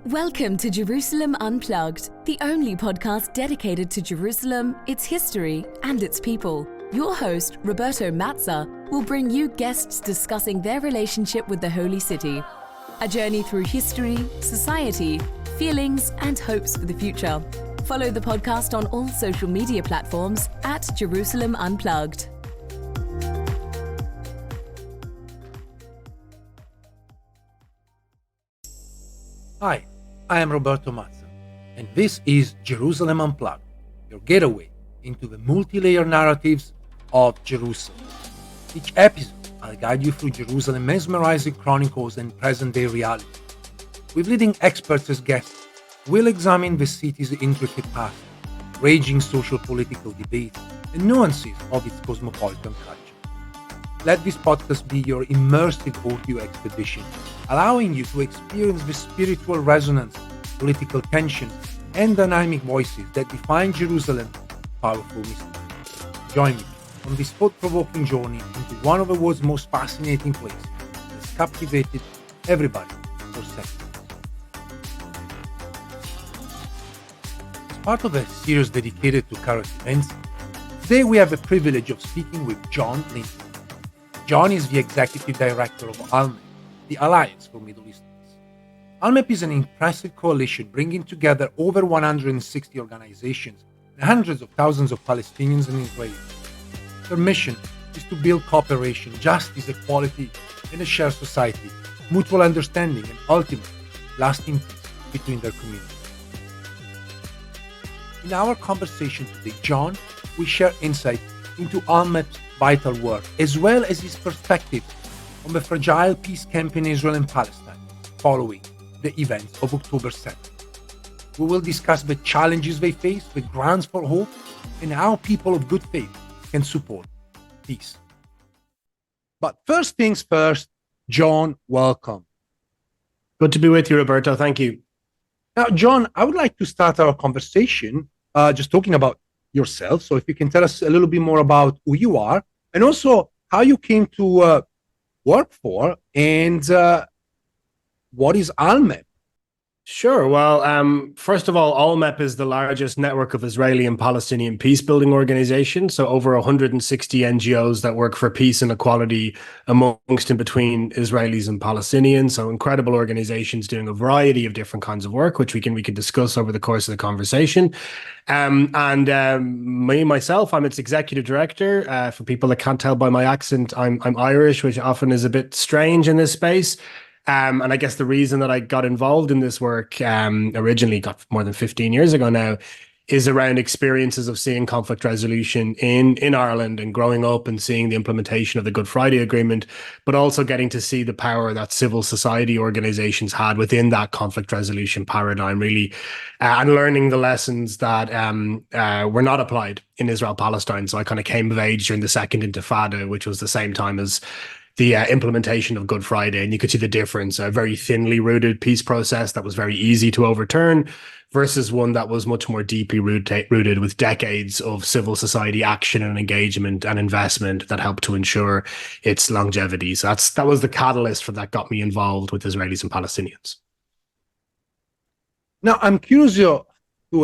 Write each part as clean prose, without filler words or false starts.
Welcome to Jerusalem Unplugged, the only podcast dedicated to Jerusalem, its history, and its people. Your host, Roberto Mazza, will bring you guests discussing their relationship with the Holy City. A journey through history, society, feelings, and hopes for the future. Follow the podcast on all social media platforms at Jerusalem Unplugged. Hi, I am Roberto Mazza, and this is Jerusalem Unplugged, your getaway into the multi-layered narratives of Jerusalem. Each episode, I'll guide you through Jerusalem's mesmerizing chronicles and present-day reality. With leading experts as guests, we'll examine the city's intricate past, raging social-political debates, and nuances of its cosmopolitan culture. Let this podcast be your immersive audio expedition, allowing you to experience the spiritual resonance, political tensions, and dynamic voices that define Jerusalem's powerful mystery. Join me on this thought-provoking journey into one of the world's most fascinating places that has captivated everybody for centuries. As part of a series dedicated to current events, today we have the privilege of speaking with John Lynden. John is the Executive Director of ALLMEP, the Alliance for Middle East Peace. ALLMEP is an impressive coalition bringing together over 160 organizations and hundreds of thousands of Palestinians and Israelis. Their mission is to build cooperation, justice, equality, and a shared society, mutual understanding, and ultimately lasting peace between their communities. In our conversation today, John will share insight into ALLMEP's vital work, as well as his perspective on the fragile peace camp in Israel and Palestine following the events of October 7th. We will discuss the challenges they face, the grounds for hope, and how people of good faith can support peace. But first things first, John, welcome. Good to be with you, Roberto. Thank you. Now, John, I would like to start our conversation just talking about yourself. So if you can tell us a little bit more about who you are and also how you came to work for and what is ALLMEP? Sure. Well, first of all, ALLMEP is the largest network of Israeli and Palestinian peace-building organizations. So over 160 NGOs that work for peace and equality amongst and between Israelis and Palestinians. So incredible organizations doing a variety of different kinds of work, which we can discuss over the course of the conversation. Myself, I'm its executive director. For people that can't tell by my accent, I'm Irish, which often is a bit strange in this space. And I guess the reason that I got involved in this work originally got more than 15 years ago now is around experiences of seeing conflict resolution in Ireland and growing up and seeing the implementation of the Good Friday Agreement, but also getting to see the power that civil society organizations had within that conflict resolution paradigm, really, and learning the lessons that were not applied in Israel-Palestine. So I kind of came of age during the Second Intifada, which was the same time as the implementation of Good Friday, and you could see the difference, a very thinly rooted peace process that was very easy to overturn versus one that was much more deeply rooted with decades of civil society action and engagement and investment that helped to ensure its longevity. So that was the catalyst for that got me involved with Israelis and Palestinians. Now, I'm curious to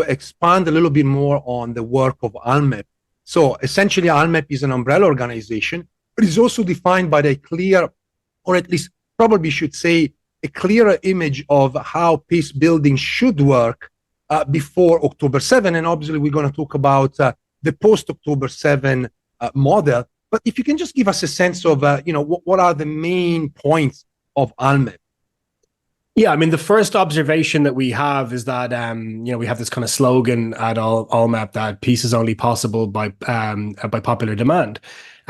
expand a little bit more on the work of ALLMEP. So essentially, ALLMEP is an umbrella organization, but it's also defined by a clear, or at least probably should say, a clearer image of how peace building should work before October 7. And obviously, we're going to talk about the post-October 7 model. But if you can just give us a sense of, what are the main points of ALLMEP? Yeah, I mean, the first observation that we have is that, we have this kind of slogan at ALLMEP that peace is only possible by popular demand.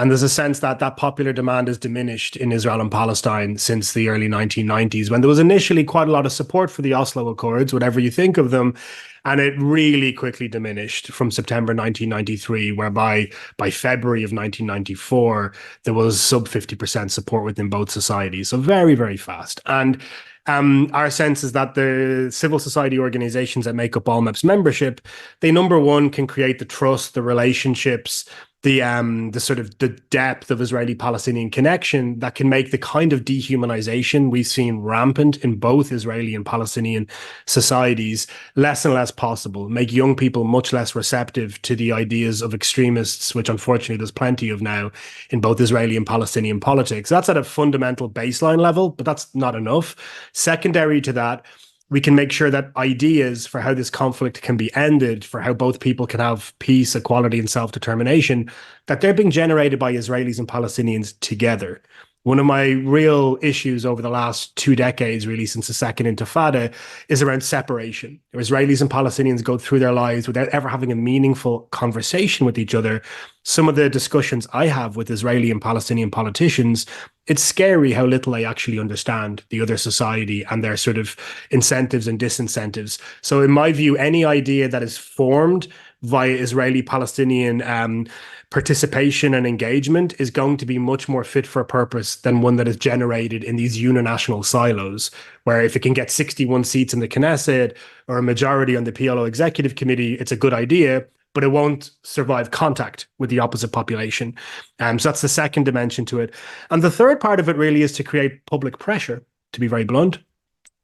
And there's a sense that popular demand has diminished in Israel and Palestine since the early 1990s, when there was initially quite a lot of support for the Oslo Accords, whatever you think of them. And it really quickly diminished from September 1993, whereby by February of 1994, there was sub 50% support within both societies. So very, very fast. And our sense is that the civil society organizations that make up ALLMEP's membership, they, number one, can create the trust, the relationships, the sort of the depth of Israeli-Palestinian connection that can make the kind of dehumanization we've seen rampant in both Israeli and Palestinian societies less and less possible, make young people much less receptive to the ideas of extremists, which unfortunately there's plenty of now in both Israeli and Palestinian politics. That's at a fundamental baseline level, but that's not enough. Secondary to that, we can make sure that ideas for how this conflict can be ended, for how both people can have peace, equality, and self-determination, that they're being generated by Israelis and Palestinians together. One of my real issues over the last 2 decades, really, since the Second Intifada, is around separation. Israelis and Palestinians go through their lives without ever having a meaningful conversation with each other. Some of the discussions I have with Israeli and Palestinian politicians, it's scary how little they actually understand the other society and their sort of incentives and disincentives. So in my view, any idea that is formed via Israeli-Palestinian participation and engagement is going to be much more fit for purpose than one that is generated in these uninational silos, where if it can get 61 seats in the Knesset or a majority on the PLO executive committee, it's a good idea, but it won't survive contact with the opposite population. So that's the second dimension to it. And the third part of it really is to create public pressure, to be very blunt.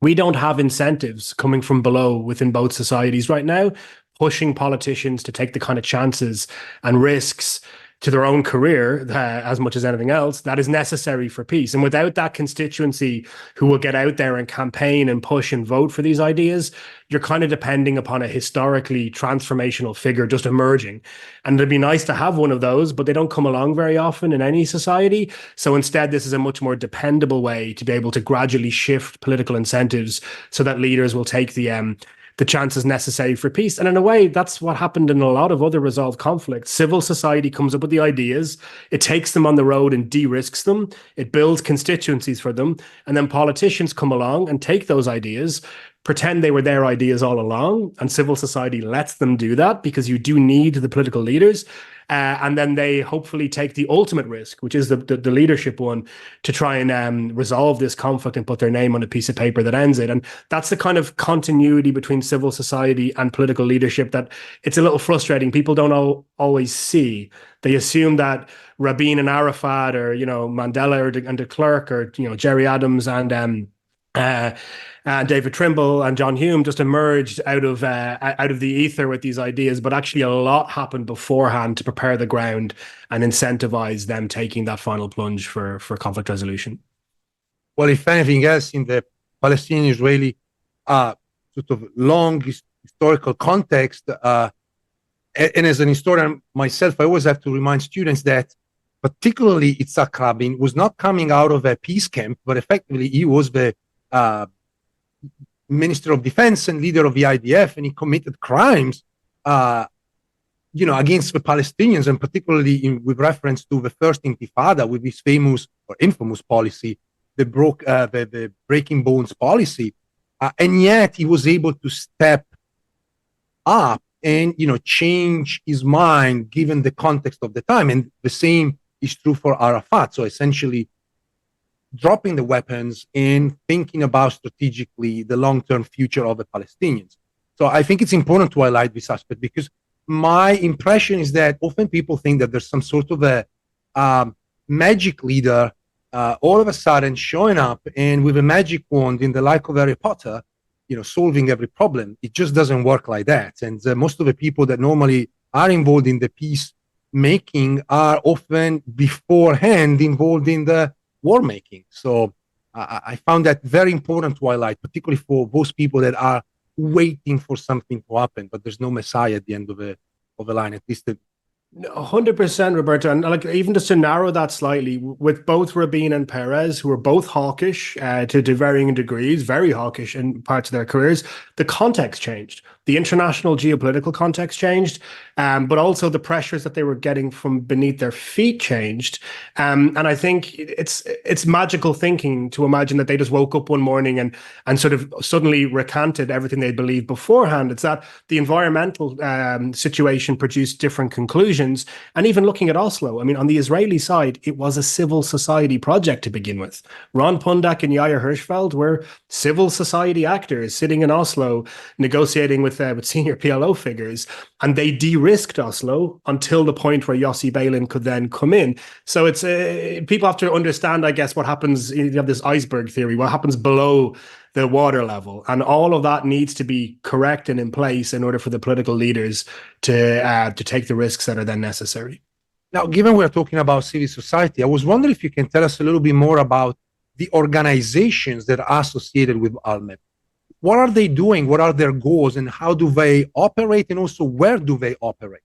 We don't have incentives coming from below within both societies right now, pushing politicians to take the kind of chances and risks to their own career, as much as anything else, that is necessary for peace. And without that constituency who will get out there and campaign and push and vote for these ideas, you're kind of depending upon a historically transformational figure just emerging. And it'd be nice to have one of those, but they don't come along very often in any society. So instead, this is a much more dependable way to be able to gradually shift political incentives so that leaders will take the chances necessary for peace. And in a way, that's what happened in a lot of other resolved conflicts. Civil society comes up with the ideas, it takes them on the road and de-risks them, it builds constituencies for them, and then politicians come along and take those ideas, pretend they were their ideas all along, and civil society lets them do that because you do need the political leaders. And then they hopefully take the ultimate risk, which is the leadership one, to try and resolve this conflict and put their name on a piece of paper that ends it. And that's the kind of continuity between civil society and political leadership that it's a little frustrating. People don't always see. They assume that Rabin and Arafat, or Mandela and de Klerk, or Jerry Adams and David Trimble and John Hume just emerged out of the ether with these ideas, but actually a lot happened beforehand to prepare the ground and incentivize them taking that final plunge for conflict resolution. Well, if anything else, in the Palestinian-Israeli sort of long historical context, and as an historian myself, I always have to remind students that particularly Yitzhak Rabin was not coming out of a peace camp, but effectively he was the Minister of Defense and leader of the IDF, and he committed crimes, against the Palestinians, and particularly with reference to the first Intifada, with his famous or infamous policy, the breaking bones policy, and yet he was able to step up and change his mind given the context of the time, and the same is true for Arafat. So essentially, dropping the weapons and thinking about strategically the long-term future of the Palestinians. So I think it's important to highlight this aspect, because my impression is that often people think that there's some sort of a magic leader all of a sudden showing up and with a magic wand in the like of Harry Potter, solving every problem. It just doesn't work like that. And most of the people that normally are involved in the peace making are often beforehand involved in the war making. So I found that very important to highlight, particularly for those people that are waiting for something to happen, but there's no Messiah at the end of the line, at least. 100%, Roberto. And even just to narrow that slightly, with both Rabin and Perez, who are both hawkish to varying degrees, very hawkish in parts of their careers, the context changed. The international geopolitical context changed, but also the pressures that they were getting from beneath their feet changed. And I think it's magical thinking to imagine that they just woke up one morning and sort of suddenly recanted everything they believed beforehand. It's that the environmental situation produced different conclusions. decisions. And even looking at Oslo, I mean, on the Israeli side, it was a civil society project to begin with. Ron Pundak and Yair Hirschfeld were civil society actors sitting in Oslo negotiating with senior PLO figures, and they de-risked Oslo until the point where Yossi Beilin could then come in. So it's people have to understand, I guess, what happens. You have this iceberg theory, what happens below the water level, and all of that needs to be correct and in place in order for the political leaders to take the risks that are then necessary. Now, given we're talking about civil society, I was wondering if you can tell us a little bit more about the organizations that are associated with ALLMEP. What are they doing? What are their goals? And how do they operate? And also, where do they operate?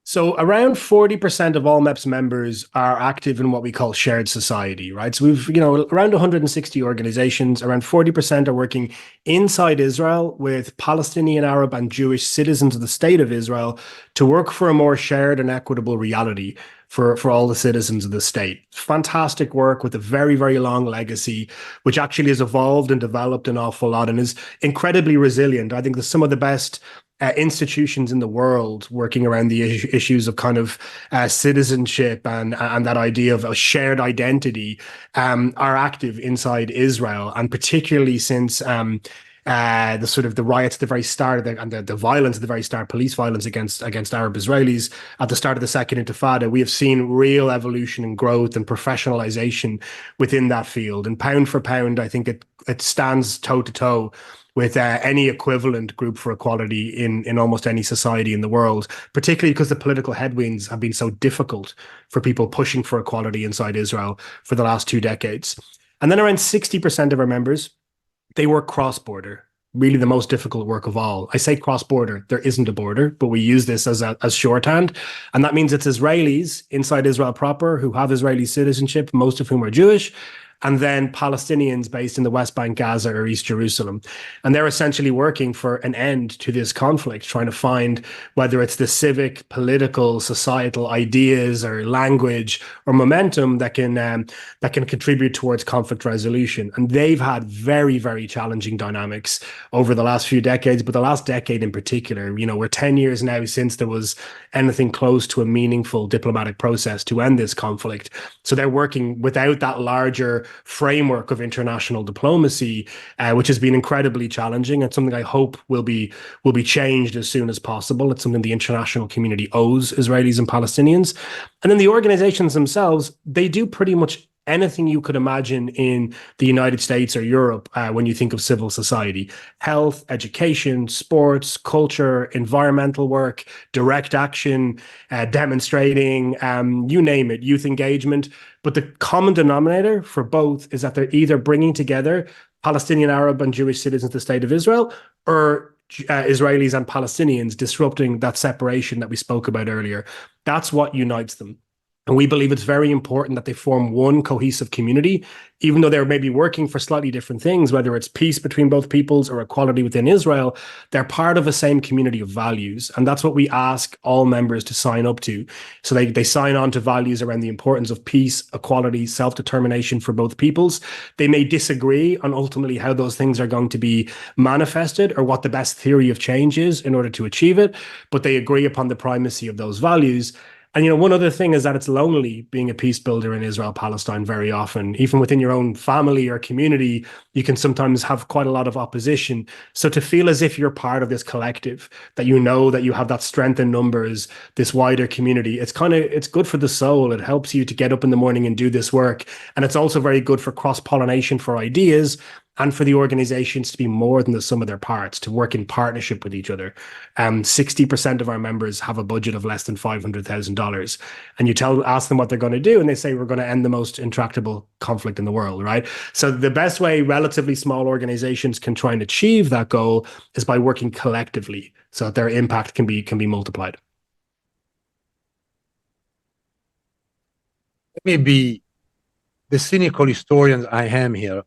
So around 40% of ALLMEP's members are active in what we call shared society, right? So we've, around 160 organizations, around 40% are working inside Israel with Palestinian, Arab, and Jewish citizens of the state of Israel to work for a more shared and equitable reality for all the citizens of the state. Fantastic work with a very, very long legacy, which actually has evolved and developed an awful lot and is incredibly resilient. I think there's some of the best institutions in the world working around the issues of kind of citizenship and that idea of a shared identity are active inside Israel, and particularly since the sort of the riots at the very start and the violence at the very start, police violence against Arab Israelis at the start of the Second Intifada, we have seen real evolution and growth and professionalization within that field. And pound for pound, I think it stands toe to toe with any equivalent group for equality in almost any society in the world, particularly because the political headwinds have been so difficult for people pushing for equality inside Israel for the last 2 decades. And then around 60% of our members, they work cross-border, really the most difficult work of all. I say cross-border, there isn't a border, but we use this as shorthand. And that means it's Israelis inside Israel proper who have Israeli citizenship, most of whom are Jewish, and then Palestinians based in the West Bank, Gaza, or East Jerusalem. And they're essentially working for an end to this conflict, trying to find whether it's the civic, political, societal ideas or language or momentum that can contribute towards conflict resolution. And they've had very, very challenging dynamics over the last few decades, but the last decade in particular. We're 10 years now since there was anything close to a meaningful diplomatic process to end this conflict. So they're working without that larger framework of international diplomacy, which has been incredibly challenging and something I hope will be changed as soon as possible. It's something the international community owes Israelis and Palestinians. And then the organizations themselves, they do pretty much anything you could imagine in the United States or Europe when you think of civil society: health, education, sports, culture, environmental work, direct action, demonstrating, you name it, youth engagement. But the common denominator for both is that they're either bringing together Palestinian, Arab, and Jewish citizens of the state of Israel, or Israelis and Palestinians, disrupting that separation that we spoke about earlier. That's what unites them. And we believe it's very important that they form one cohesive community, even though they're maybe working for slightly different things, whether it's peace between both peoples or equality within Israel. They're part of the same community of values. And that's what we ask all members to sign up to. So they sign on to values around the importance of peace, equality, self-determination for both peoples. They may disagree on ultimately how those things are going to be manifested or what the best theory of change is in order to achieve it, but they agree upon the primacy of those values. And, one other thing is that it's lonely being a peace builder in Israel-Palestine very often. Even within your own family or community, you can sometimes have quite a lot of opposition. So to feel as if you're part of this collective, that that you have that strength in numbers, this wider community, it's good for the soul. It helps you to get up in the morning and do this work. And it's also very good for cross-pollination for ideas, and for the organizations to be more than the sum of their parts, to work in partnership with each other. 60% of our members have a budget of less than $500,000. And you ask them what they're going to do, and they say, we're going to end the most intractable conflict in the world, right? So the best way relatively small organizations can try and achieve that goal is by working collectively so that their impact can be multiplied. Let me be the cynical historian I am here.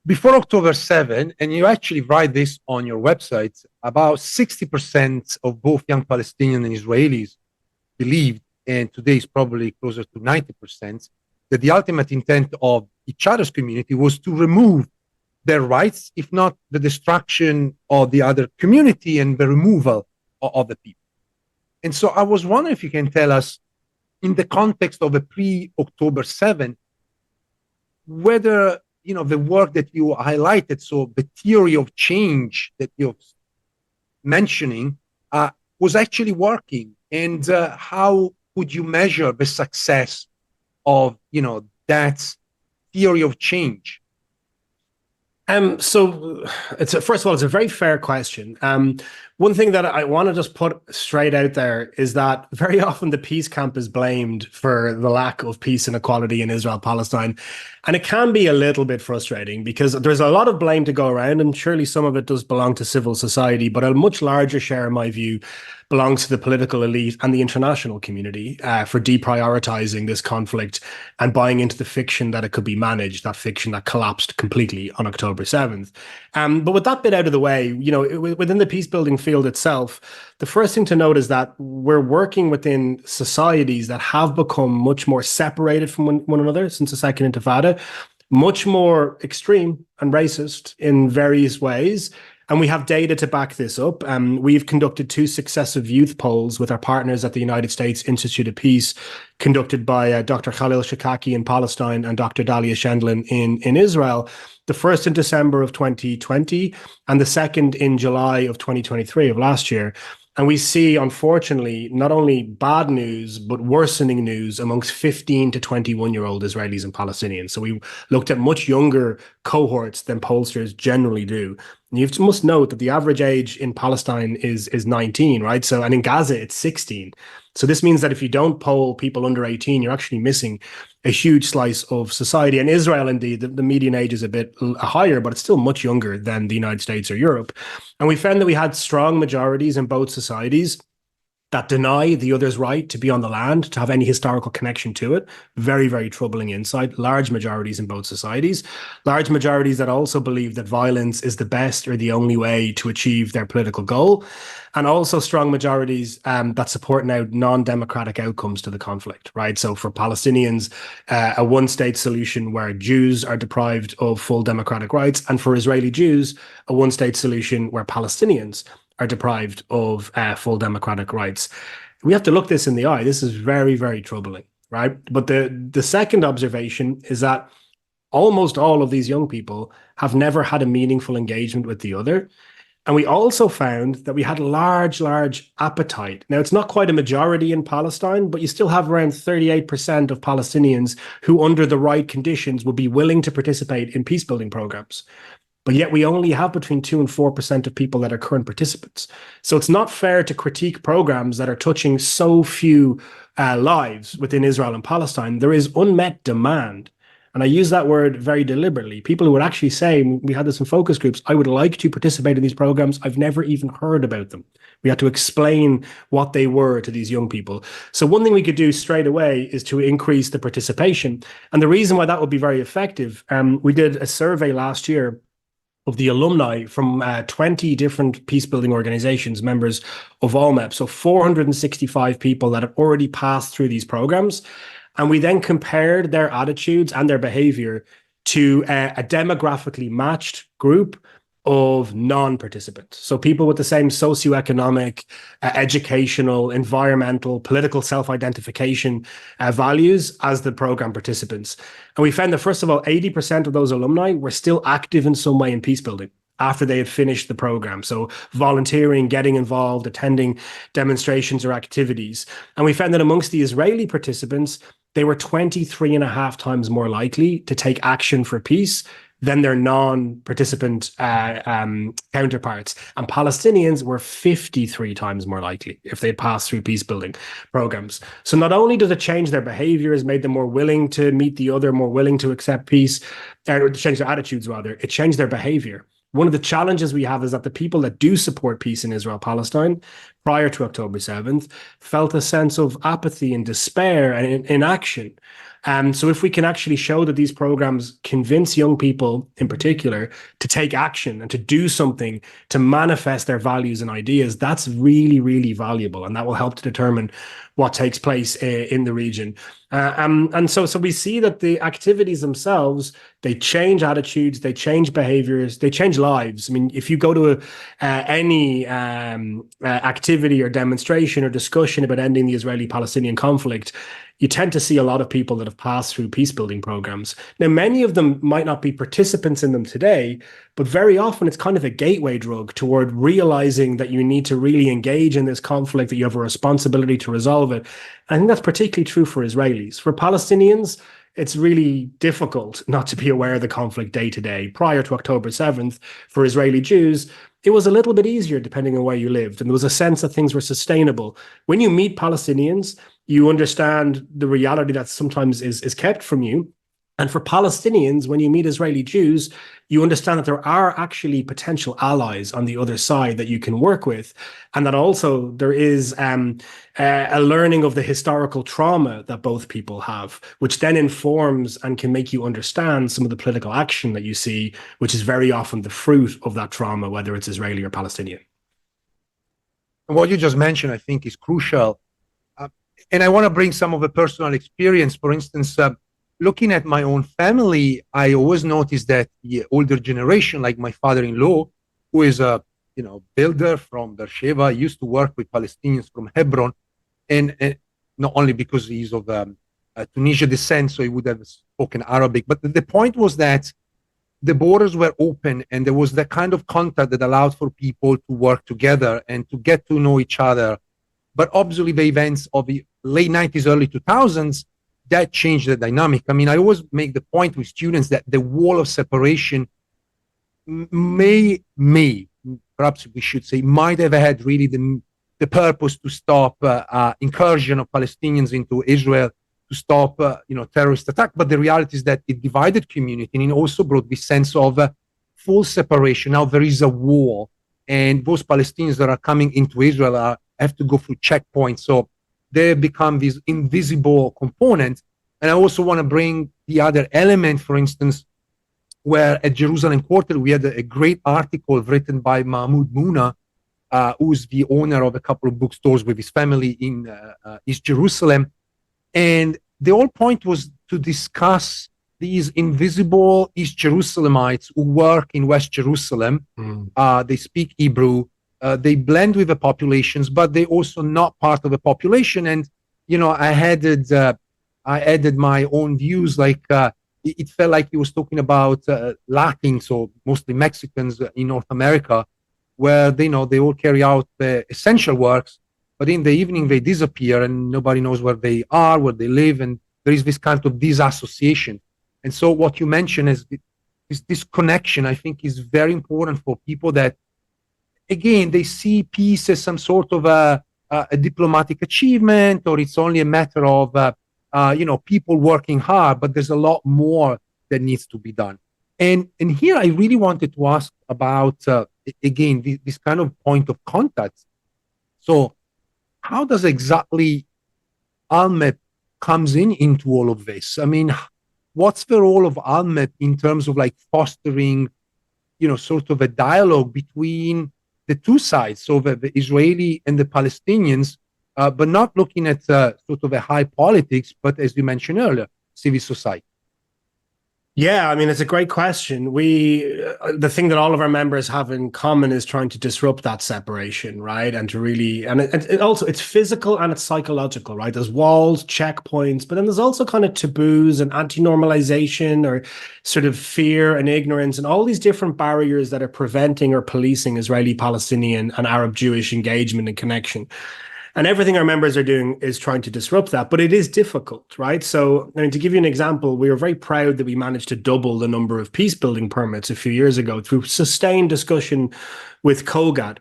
Before October 7, and you actually write this on your website, about 60% of both young Palestinians and Israelis believed, and today is probably closer to 90%, that the ultimate intent of each other's community was to remove their rights, if not the destruction of the other community and the removal of the people. And so I was wondering if you can tell us, in the context of a pre-October 7, whether the work that you highlighted, so the theory of change that you're mentioning, was actually working, and how would you measure the success of that theory of change? So first of all, it's a very fair question. One thing that I want to just put straight out there is that very often the peace camp is blamed for the lack of peace and equality in Israel, Palestine. And it can be a little bit frustrating because there's a lot of blame to go around, and surely some of it does belong to civil society, but a much larger share, in my view, belongs to the political elite and the international community for deprioritizing this conflict and buying into the fiction that it could be managed, that fiction that collapsed completely on October 7th. But with that bit out of the way, within the peace building field itself, the first thing to note is that we're working within societies that have become much more separated from one another since the Second Intifada, much more extreme and racist in various ways. And we have data to back this up. We've conducted 2 successive youth polls with our partners at the United States Institute of Peace, conducted by Dr. Khalil Shikaki in Palestine and Dr. Dalia Shendlin in Israel. The first in December of 2020 and the second in July of 2023 of last year. And we see, unfortunately, not only bad news, but worsening news amongst 15 to 21-year-old Israelis and Palestinians. So we looked at much younger cohorts than pollsters generally do. And you must note that the average age in Palestine is 19, right? So, and in Gaza, it's 16. So this means that if you don't poll people under 18, you're actually missing a huge slice of society. And Israel, indeed, the median age is a bit higher, but it's still much younger than the United States or Europe. And we found that we had strong majorities in both societies that deny the other's right to be on the land, to have any historical connection to it. Very, very troubling insight. Large majorities in both societies. Large majorities that also believe that violence is the best or the only way to achieve their political goal. And also strong majorities that support now non-democratic outcomes to the conflict, right? So for Palestinians, a one-state solution where Jews are deprived of full democratic rights. And for Israeli Jews, a one-state solution where Palestinians are deprived of full democratic rights. We have to look this in the eye. This is very, very troubling, right? But the second observation is that almost all of these young people have never had a meaningful engagement with the other. And we also found that we had a large appetite. Now, it's not quite a majority in Palestine, but you still have around 38% of Palestinians who, under the right conditions, would be willing to participate in peace-building programs. But yet we only have between 2 and 4% of people that are current participants. So it's not fair to critique programs that are touching so few lives within Israel and Palestine. There is unmet demand. And I use that word very deliberately. People who would actually say, we had this in focus groups, I would like to participate in these programs. I've never even heard about them. We had to explain what they were to these young people. So one thing we could do straight away is to increase the participation. And the reason why that would be very effective, we did a survey last year of the alumni from 20 different peace-building organizations, members of ALLMEP. So 465 people that have already passed through these programs. And we then compared their attitudes and their behavior to a demographically matched group of non-participants. So people with the same socioeconomic, educational, environmental, political self-identification values as the program participants. And we found that, first of all, 80% of those alumni were still active in some way in peace building after they had finished the program. So volunteering, getting involved, attending demonstrations or activities. And we found that amongst the Israeli participants, they were 23 and a half times more likely to take action for peace than their non-participant counterparts. And Palestinians were 53 times more likely if they passed through peace-building programs. So not only does it change their behaviors, made them more willing to meet the other, more willing to accept peace, or change their attitudes rather, it changed their behavior. One of the challenges we have is that the people that do support peace in Israel, Palestine, prior to October 7th, felt a sense of apathy and despair and inaction. So if we can actually show that these programs convince young people in particular to take action and to do something to manifest their values and ideas, that's really, really valuable. And that will help to determine what takes place in the region. And so we see that the activities themselves, they change attitudes, they change behaviors, they change lives. I mean, if you go to any activity or demonstration or discussion about ending the Israeli-Palestinian conflict, you tend to see a lot of people that have passed through peace building programs. Now, many of them might not be participants in them today, but very often it's kind of a gateway drug toward realizing that you need to really engage in this conflict, that you have a responsibility to resolve it. I think that's particularly true for Israelis. For Palestinians, it's really difficult not to be aware of the conflict day to day. Prior to October 7th, for Israeli Jews, it was a little bit easier depending on where you lived. And there was a sense that things were sustainable. When you meet Palestinians, you understand the reality that sometimes is kept from you. And for Palestinians, when you meet Israeli Jews, you understand that there are actually potential allies on the other side that you can work with. And that also there is a learning of the historical trauma that both people have, which then informs and can make you understand some of the political action that you see, which is very often the fruit of that trauma, whether it's Israeli or Palestinian. What you just mentioned, I think, is crucial. And I want to bring some of the personal experience. For instance, looking at my own family, I always noticed that the older generation, like my father-in-law, who is a builder from Beersheba, used to work with Palestinians from Hebron, and not only because he's of Tunisian descent, so he would have spoken Arabic, but the point was that the borders were open and there was that kind of contact that allowed for people to work together and to get to know each other. But obviously the events of the late 90s, early 2000s, that changed the dynamic. I mean, I always make the point with students that the wall of separation perhaps we should say, might have had really the purpose to stop incursion of Palestinians into Israel, to stop terrorist attack. But the reality is that it divided community, and it also brought this sense of full separation. Now there is a wall, and those Palestinians that are coming into Israel have to go through checkpoints. So they become this invisible component. And I also want to bring the other element, for instance, where at Jerusalem Quarter, we had a great article written by Mahmoud Muna, who's the owner of a couple of bookstores with his family in East Jerusalem. And the whole point was to discuss these invisible East Jerusalemites who work in West Jerusalem. They speak Hebrew. They blend with the populations, but they also not part of the population. And, I added my own views, like it felt like he was talking about Latins, so mostly Mexicans in North America, where they all carry out the essential works, but in the evening they disappear and nobody knows where they are, where they live, and there is this kind of disassociation. And so what you mentioned is this connection, I think, is very important for people that, again, they see peace as some sort of a diplomatic achievement, or it's only a matter of people working hard, but there's a lot more that needs to be done. And here I really wanted to ask about, again, this kind of point of contact. So how does exactly ALLMEP comes into all of this? I mean, what's the role of ALLMEP in terms of like fostering, sort of a dialogue between the two sides, so the Israeli and the Palestinians, but not looking at sort of a high politics, but as you mentioned earlier, civil society? Yeah, I mean, it's a great question. The thing that all of our members have in common is trying to disrupt that separation, right? And to really, and it also, it's physical and it's psychological, right? There's walls, checkpoints, but then there's also kind of taboos and anti-normalization or sort of fear and ignorance and all these different barriers that are preventing or policing Israeli, Palestinian, and Arab Jewish engagement and connection. And everything our members are doing is trying to disrupt that, but it is difficult, right? So, I mean, to give you an example, we were very proud that we managed to double the number of peace building permits a few years ago through sustained discussion with COGAD.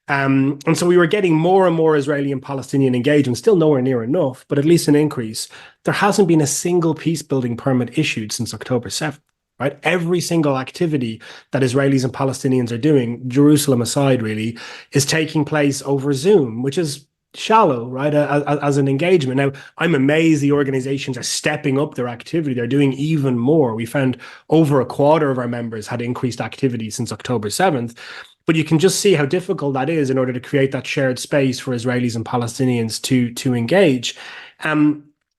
And so we were getting more and more Israeli and Palestinian engagement, still nowhere near enough, but at least an increase. There hasn't been a single peace building permit issued since October 7th. Right? Every single activity that Israelis and Palestinians are doing, Jerusalem aside, really, is taking place over Zoom, which is shallow, right, as an engagement. Now, I'm amazed the organizations are stepping up their activity. They're doing even more. We found over a quarter of our members had increased activity since October 7th. But you can just see how difficult that is in order to create that shared space for Israelis and Palestinians to engage.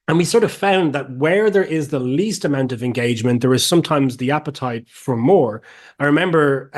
And we sort of found that where there is the least amount of engagement, there is sometimes the appetite for more. I remember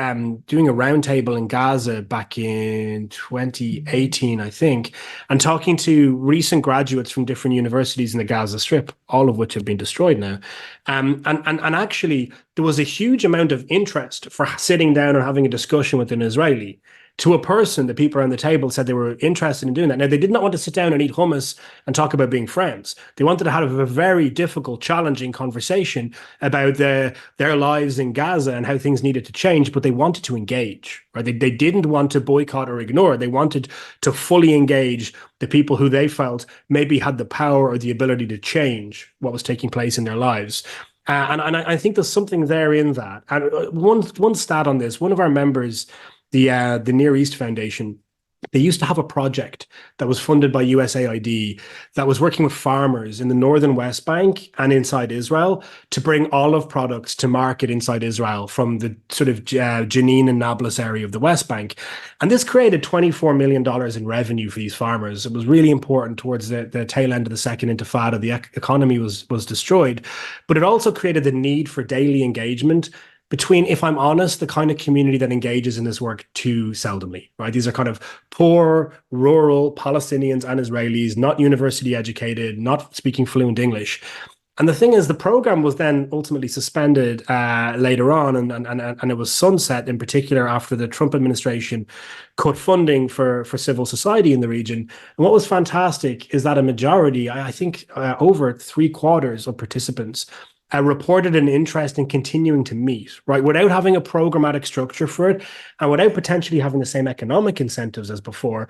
doing a roundtable in Gaza back in 2018, I think, and talking to recent graduates from different universities in the Gaza Strip, all of which have been destroyed now. And actually, there was a huge amount of interest for sitting down and having a discussion with an Israeli. To a person, the people around the table said they were interested in doing that. Now, they did not want to sit down and eat hummus and talk about being friends. They wanted to have a very difficult, challenging conversation about their lives in Gaza and how things needed to change, but they wanted to engage, right? They didn't want to boycott or ignore. They wanted to fully engage the people who they felt maybe had the power or the ability to change what was taking place in their lives. And I think there's something there in that. And one stat on this, one of our members, the Near East Foundation, they used to have a project that was funded by USAID that was working with farmers in the northern West Bank and inside Israel to bring olive products to market inside Israel from the sort of Jenin and Nablus area of the West Bank. And this created $24 million in revenue for these farmers. It was really important towards the tail end of the Second Intifada. The economy was destroyed, but it also created the need for daily engagement between, if I'm honest, the kind of community that engages in this work too seldomly, right? These are kind of poor, rural Palestinians and Israelis, not university educated, not speaking fluent English. And the thing is, the program was then ultimately suspended later on, and it was sunset in particular after the Trump administration cut funding for civil society in the region. And what was fantastic is that a majority, I think over 3/4 of participants, reported an interest in continuing to meet, right, without having a programmatic structure for it and without potentially having the same economic incentives as before.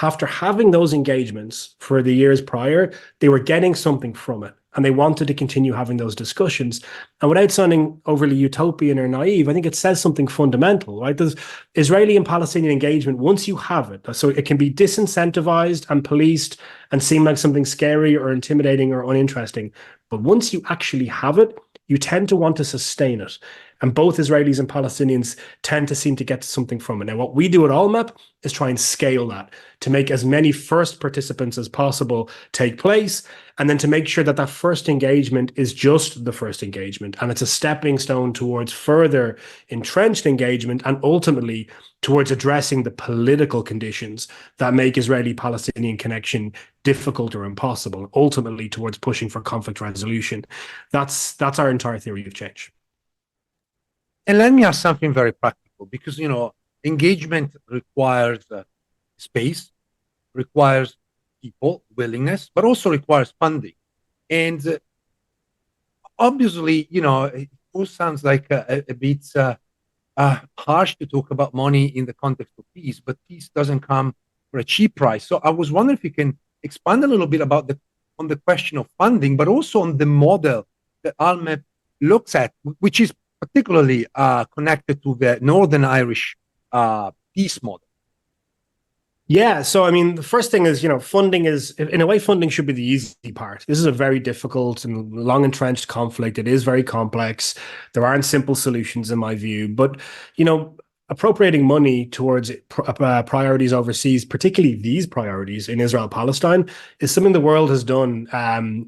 After having those engagements for the years prior, they were getting something from it and they wanted to continue having those discussions. And without sounding overly utopian or naive, I think it says something fundamental, right? There's Israeli and Palestinian engagement, once you have it, so it can be disincentivized and policed and seem like something scary or intimidating or uninteresting. But once you actually have it, you tend to want to sustain it. And both Israelis and Palestinians tend to seem to get something from it. Now, what we do at ALLMEP is try and scale that to make as many first participants as possible take place, and then to make sure that that first engagement is just the first engagement, and it's a stepping stone towards further entrenched engagement and ultimately towards addressing the political conditions that make Israeli-Palestinian connection difficult or impossible, ultimately towards pushing for conflict resolution. That's our entire theory of change. And let me ask something very practical, because, engagement requires space, requires people, willingness, but also requires funding. And obviously, it all sounds like a bit harsh to talk about money in the context of peace, but peace doesn't come for a cheap price. So I was wondering if you can expand a little bit on the question of funding, but also on the model that ALLMEP looks at, which is particularly connected to the Northern Irish peace model. Yeah, so I mean, the first thing is, funding is, in a way, funding should be the easy part. This is a very difficult and long entrenched conflict. It is very complex. There aren't simple solutions in my view, but, appropriating money towards priorities overseas, particularly these priorities in Israel, Palestine, is something the world has done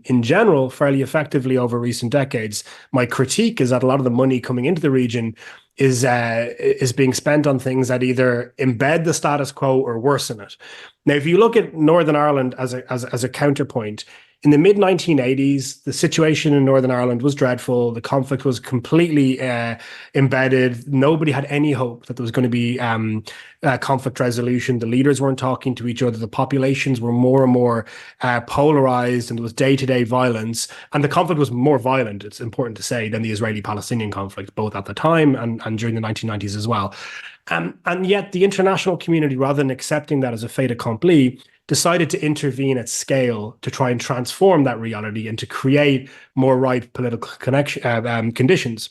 in general fairly effectively over recent decades. My critique is that a lot of the money coming into the region is being spent on things that either embed the status quo or worsen it. Now, if you look at Northern Ireland as a counterpoint, in the mid-1980s, the situation in Northern Ireland was dreadful. The conflict was completely embedded. Nobody had any hope that there was going to be conflict resolution. The leaders weren't talking to each other. The populations were more and more polarized, and there was day-to-day violence. And the conflict was more violent, it's important to say, than the Israeli-Palestinian conflict, both at the time and during the 1990s as well. And yet the international community, rather than accepting that as a fait accompli, decided to intervene at scale to try and transform that reality and to create more right political conditions.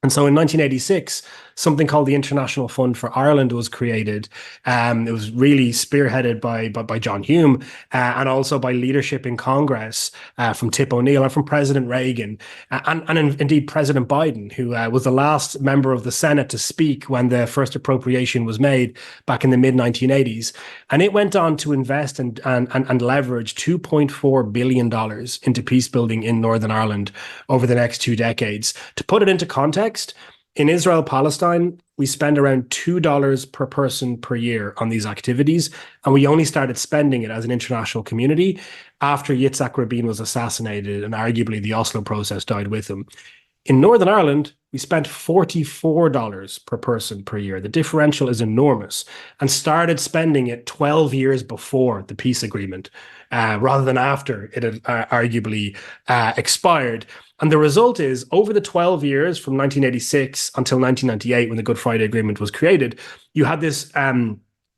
And so in 1986, something called the International Fund for Ireland was created. It was really spearheaded by John Hume and also by leadership in Congress from Tip O'Neill and from President Reagan and indeed President Biden, who was the last member of the Senate to speak when the first appropriation was made back in the mid-1980s. And it went on to invest and leverage $2.4 billion into peace building in Northern Ireland over the next 2 decades. To put it into context, in Israel, Palestine, we spend around $2 per person per year on these activities, and we only started spending it as an international community after Yitzhak Rabin was assassinated, and arguably the Oslo process died with him. In Northern Ireland, we spent $44 per person per year. The differential is enormous, and started spending it 12 years before the peace agreement, rather than after it had arguably expired. And the result is, over the 12 years from 1986 until 1998, when the Good Friday Agreement was created, you had this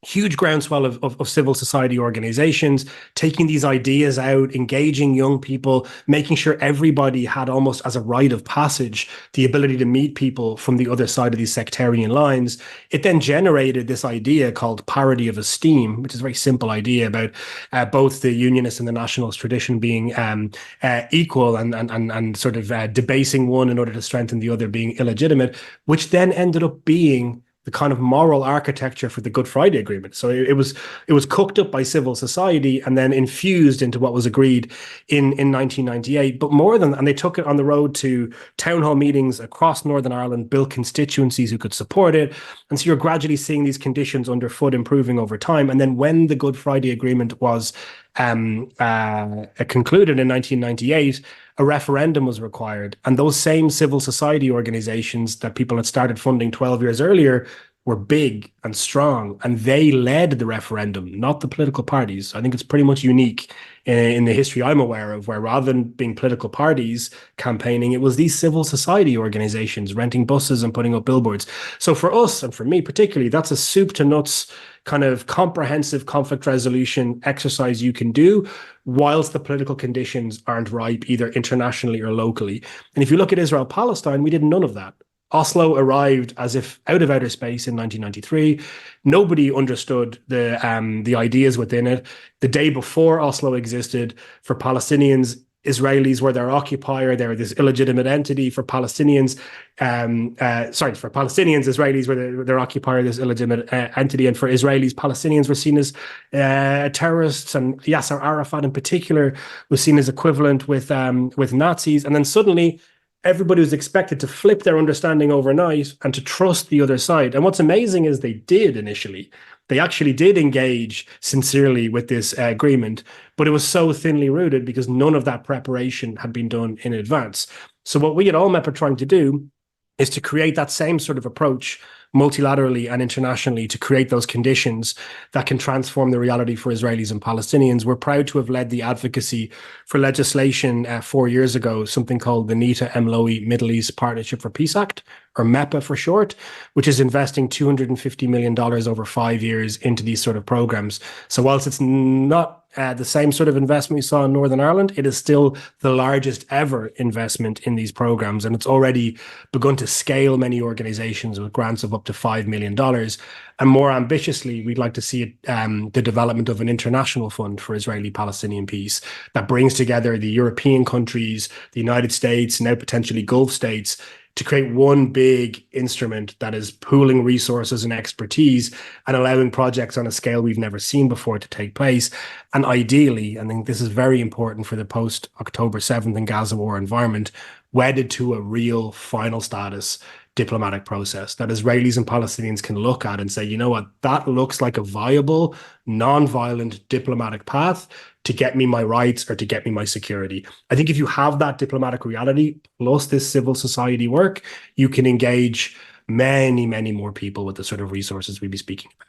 huge groundswell of civil society organizations taking these ideas out, engaging young people, making sure everybody had almost as a rite of passage the ability to meet people from the other side of these sectarian lines. It then generated this idea called parity of esteem, which is a very simple idea about both the unionist and the nationalist tradition being equal and sort of debasing one in order to strengthen the other being illegitimate, which then ended up being the kind of moral architecture for the Good Friday Agreement. So it was cooked up by civil society and then infused into what was agreed in 1998. But more than that, and they took it on the road to town hall meetings across Northern Ireland, built constituencies who could support it. And so you're gradually seeing these conditions underfoot improving over time. And then when the Good Friday Agreement was concluded in 1998, a referendum was required. And those same civil society organizations that people had started funding 12 years earlier were big and strong, and they led the referendum, not the political parties. I think it's pretty much unique in the history I'm aware of, where rather than being political parties campaigning, it was these civil society organizations renting buses and putting up billboards. So for us, and for me particularly, that's a soup to nuts kind of comprehensive conflict resolution exercise you can do whilst the political conditions aren't ripe either internationally or locally. And if you look at Israel Palestine, we did none of that. Oslo arrived as if out of outer space in 1993. Nobody understood the ideas within it. The day before Oslo existed, for Palestinians, Israelis were their occupier. They were this illegitimate entity. For Palestinians, Israelis were their occupier, this illegitimate entity. And for Israelis, Palestinians were seen as terrorists, and Yasser Arafat in particular was seen as equivalent with Nazis. And then suddenly, everybody was expected to flip their understanding overnight and to trust the other side. And what's amazing is they did initially. They actually did engage sincerely with this agreement, but it was so thinly rooted because none of that preparation had been done in advance. So what we at ALLMEP are trying to do is to create that same sort of approach multilaterally and internationally to create those conditions that can transform the reality for Israelis and Palestinians. We're proud to have led the advocacy for legislation 4 years ago, something called the Nita MLOE Middle East Partnership for Peace Act, or MEPA for short, which is investing $250 million over 5 years into these sort of programs. So whilst it's not the same sort of investment we saw in Northern Ireland, it is still the largest ever investment in these programs. And it's already begun to scale many organizations with grants of up to $5 million. And more ambitiously, we'd like to see the development of an international fund for Israeli-Palestinian peace that brings together the European countries, the United States, now potentially Gulf states, to create one big instrument that is pooling resources and expertise and allowing projects on a scale we've never seen before to take place. And ideally, I think this is very important for the post-October 7th and Gaza war environment, wedded to a real final status diplomatic process that Israelis and Palestinians can look at and say, you know what, that looks like a viable, non-violent diplomatic path to get me my rights or to get me my security. I think if you have that diplomatic reality plus this civil society work, you can engage many, many more people with the sort of resources we'll be speaking about.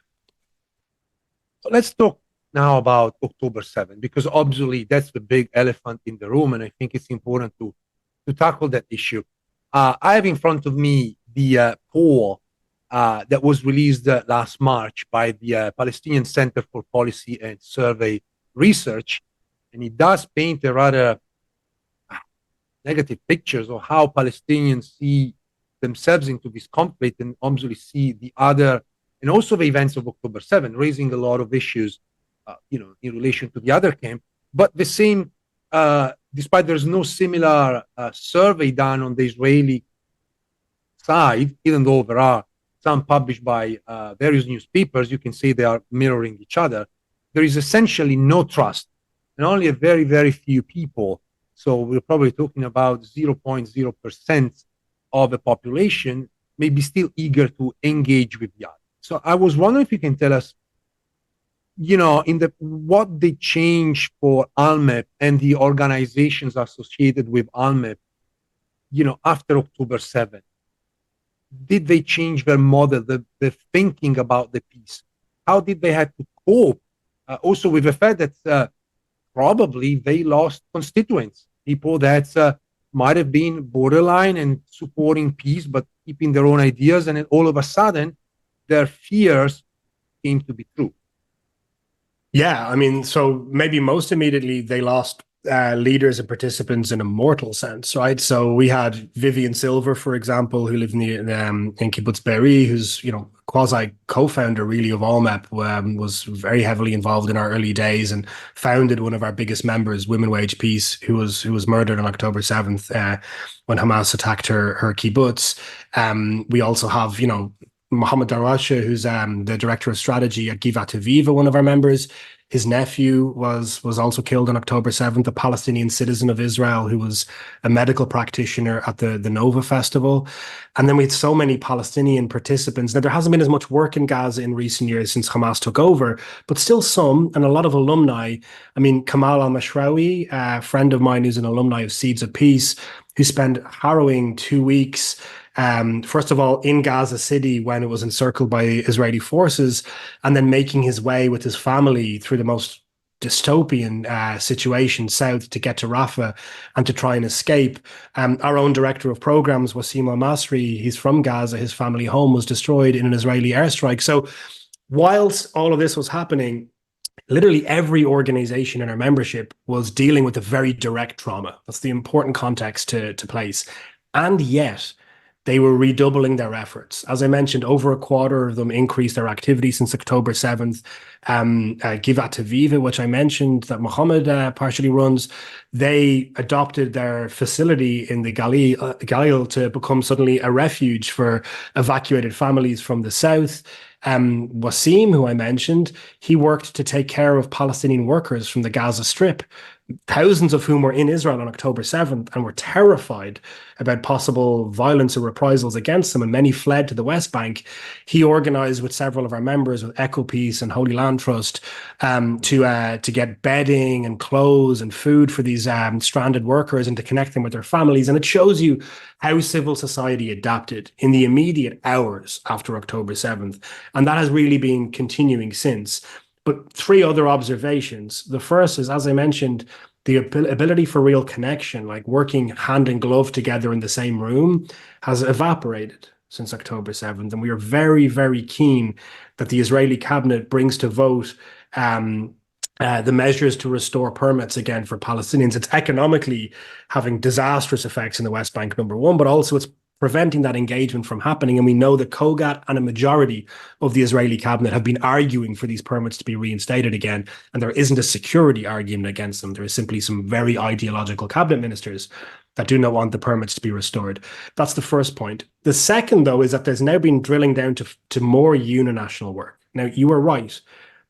So let's talk now about October 7th, because obviously that's the big elephant in the room, and I think it's important to tackle that issue. I have in front of me the poll that was released last March by the Palestinian Center for Policy and Survey Research, and it does paint a rather negative pictures of how Palestinians see themselves into this conflict and obviously see the other, and also the events of October 7, raising a lot of issues, in relation to the other camp. But the same, despite there's no similar survey done on the Israeli side, even though there are some published by various newspapers, you can say they are mirroring each other. There is essentially no trust, and only a very, very few people. So we're probably talking about 0.0% of the population may be still eager to engage with the other. So I was wondering if you can tell us, what they change for ALLMEP and the organizations associated with ALLMEP, after October 7. Did they change their model, the thinking about the peace? How did they have to cope? Also with the fact that probably they lost constituents, people that might have been borderline and supporting peace, but keeping their own ideas. And then all of a sudden, their fears came to be true. Yeah, I mean, so maybe most immediately they lost leaders and participants in a mortal sense, right? So we had Vivian Silver, for example, who lived in Kibbutz Be'eri, who's quasi co-founder really of ALLMEP, was very heavily involved in our early days and founded one of our biggest members, Women Wage Peace, who was murdered on October 7th when Hamas attacked her kibbutz. We also have Mohammed Darwasha, who's the director of strategy at Givat Aviva, one of our members. His nephew was also killed on October 7th, a Palestinian citizen of Israel who was a medical practitioner at the Nova Festival. And then we had so many Palestinian participants. Now, there hasn't been as much work in Gaza in recent years since Hamas took over, but still some, and a lot of alumni. I mean, Kamal al-Mashrawi, a friend of mine who's an alumni of Seeds of Peace, who spent harrowing 2 weeks first of all, in Gaza City when it was encircled by Israeli forces, and then making his way with his family through the most dystopian situation south to get to Rafah and to try and escape. Our own director of programs, Wasim Al-Masri, he's from Gaza. His family home was destroyed in an Israeli airstrike. So whilst all of this was happening, literally every organization in our membership was dealing with a very direct trauma. That's the important context to place. And yet, they were redoubling their efforts. As I mentioned, over a quarter of them increased their activity since October 7th. Givat Aviva, which I mentioned, that Mohammed partially runs, they adopted their facility in the Galil to become suddenly a refuge for evacuated families from the south. Wasim, who I mentioned, he worked to take care of Palestinian workers from the Gaza Strip, thousands of whom were in Israel on October 7th and were terrified about possible violence or reprisals against them, and many fled to the West Bank. He organized with several of our members, with Echo Peace and Holy Land Trust, to get bedding and clothes and food for these stranded workers and to connect them with their families. And it shows you how civil society adapted in the immediate hours after October 7th. And that has really been continuing since. But 3 other observations. The first is, as I mentioned, the ability for real connection, like working hand in glove together in the same room, has evaporated since October 7th. And we are very, very keen that the Israeli cabinet brings to vote the measures to restore permits again for Palestinians. It's economically having disastrous effects in the West Bank, number one, but also it's preventing that engagement from happening. And we know that Kogat and a majority of the Israeli cabinet have been arguing for these permits to be reinstated again. And there isn't a security argument against them. There is simply some very ideological cabinet ministers that do not want the permits to be restored. That's the first point. The second, though, is that there's now been drilling down to more uninational work. Now, you are right.